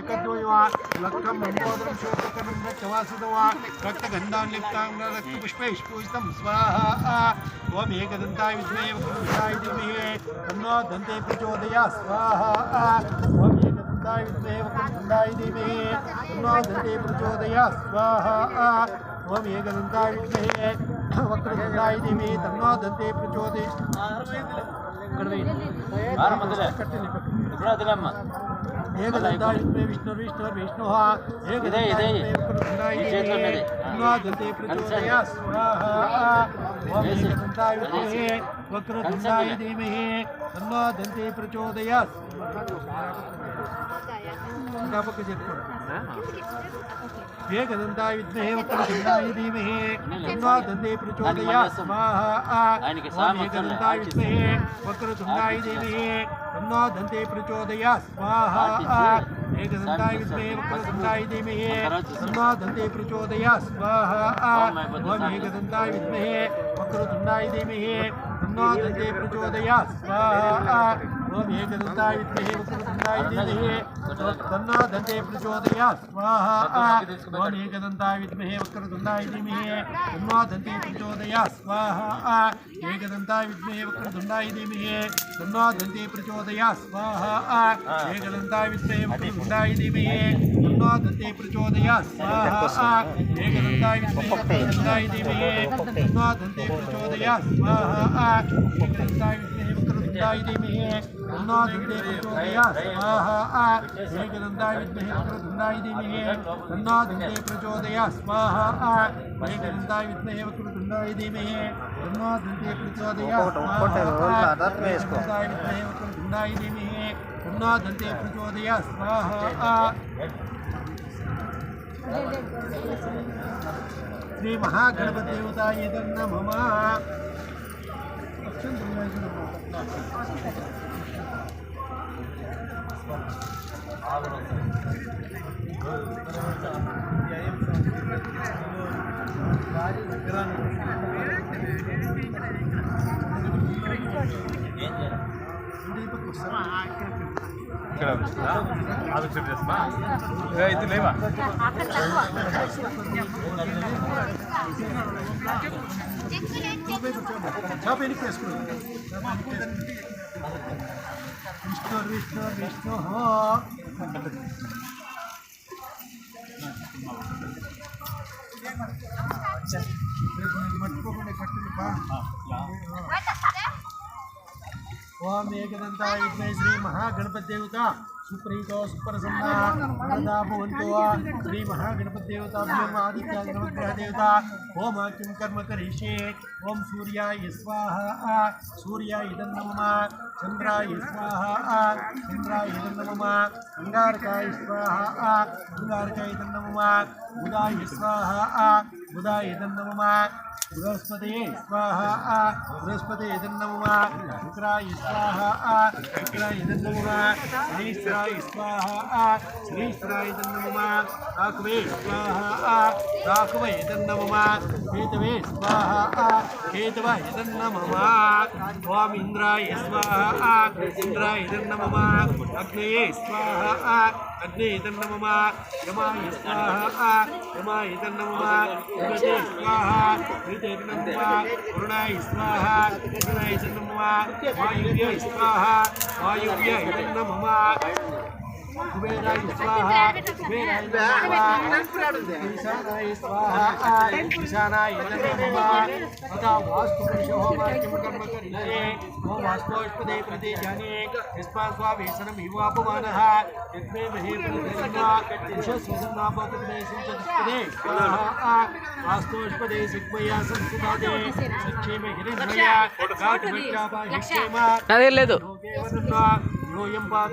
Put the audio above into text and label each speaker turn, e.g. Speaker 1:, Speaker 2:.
Speaker 1: एकद्वयवा लक्कं मंगोदरं शोककरं रक्तवासुदवा रक्तगन्धान्लिप्तां रक्तपुष्पैः पूजितं स्वाहा ओम एकदन्ताय विद्महे वक्रतुण्डाय धीमहि तन्नो दन्ते प्रचोदयात् स्वाहा ओम एकदन्ताय विद्महे वक्रतुण्डाय धीमहि तन्नो दन्ते प्रचोदयात् स्वाहा ओम एकदन्ताय विद्महे वक्रतुण्डाय धीमहि तन्नो दन्ते प्रचोदयात् एकदन्ताय विद्महे विष्णुर्विष्णुर्विष्णुः एकदन्ताय विद्महे तन्नो दन्ते प्रचोदयात् स्वाहा ओम एकदन्ताय विद्महे वक्रतुण्डाय धीमहि तन्नो दन्ते प्रचोदयात् एकदन्ताय विद्महे वक्रतुण्डाय धीमहि तन्नो दन्ते प्रचोदयात् स्वाहा ओम एकदन्ताय विद्महे वक्रतुण्डाय धीमहि तन्नो दन्ते प्रचोदयात् स्वाहा एकदन्ताय विद्महे वक्रतुण्डाय धीमहि तन्नो दन्ते प्रचोदयात् स्वाहा ओम एकदन्ताय विद्महे वक्रतुण्डाय धीमहि तन्नो दन्ते प्रचोदयात् स्वाहा ओम एकदन्ताय विद्महे वक्रतुण्डाय धीमहि तन्नो दन्ते प्रचोदयात् स्वाहा ओम एकदन्ताय विद्महे वक्रतुण्डाय धीमहि तन्नो दन्ते प्रचोदयात् स्वाहा एकदन्ताय विद्महे वक्रतुण्डाय धीमहि तन्नो दन्ते प्रचोदयात् स्वाहा एकदन्ताय विद्महे वक्रतुण्डाय धीमहि तन्नो दन्ते प्रचोदयात् स्वाहा एकदन्ताय विद्महे वक्रतुण्डाय धीमहि तन्नो दन्ते प्रचोदयात् स्वाहा एकदन्ताय विद्महे वक्रतुण्डाय धीमहि तन्नो दन्ते प्रचोदयात् स्वाहा एकदन्ताय विद्महे वक्रतुण्डाय धीमहि तन्नो दन्ते प्रचोदयात् स्वाहा एकदन्ताय विद्महे वक्रतुण्डाय धीमहि तन्नो दन्ते प्रचोदयात् एकदन्ताय विद्महे वक्रतुण्डाय धीमहि तन्नो दन्ते प्रचोदयात् स्वाहा श्री महागणपतिदेवताय नमः
Speaker 2: ఇది లేవా
Speaker 1: విష్ణు మర్చిపోకుండా కట్టింది బా ओम एकदन्ताय विद्महे श्री महागणपति देवता सुप्रीतो सुप्रसन्ना वरदा भवन्तु श्री महागणपति देवताभ्यं आदित्य नवग्रह देवता ओम किं कर्म करिष्ये ओम सूर्याय स्वाहा सूर्याय इदं नमः चन्द्राय स्वाहा चन्द्राय इदं नमः अंगारकाय स्वाहा अंगारकाय इदं नमः बुधाय स्वाहा बुधाय इदं नमः बृहस्पति स्वाहा बृहस्पति इदं नमः शुक्राय स्वाहा शुक्राय इदं नमः शनीश्वराय स्वाहा शनीश्वराय इदं नमः राघवे स्वाहा राघवे इदं नमः केतवे स्वाहा केतवे इदं नमः ओम इंद्राय स्वाहा इंद्राय इदं नमः अग्नये स्वाहा अग्ने इदं नमः यमाय स्वाहा यमाय इदं नमः ऋते स्वाहा ऋते इदं नमः वरुणाय स्वाहा वरुणाय इदं नमः वायुव्य स्वाहा वायुव्य इदं नमः कुबेराय स्वाहा कुबेराय नमः ईशानाय स्वाहा ईशानाय नमः तथा वास्तुपुरुषो किं कर्म करिष्ये ओम वास्तुष्पदे प्रति जाने यस्मात् स्वावेशनं युवापमानः यद्मे महे प्रदर्शना उषस्वसन्ना भवतुपदे स्वाहा वास्तुष्पदे सिक्मया संस्कृतादे सक्षेम हिरण्मया घाटभट्टापा हिक्षेमा
Speaker 3: అదే లేదు
Speaker 1: योयं पाद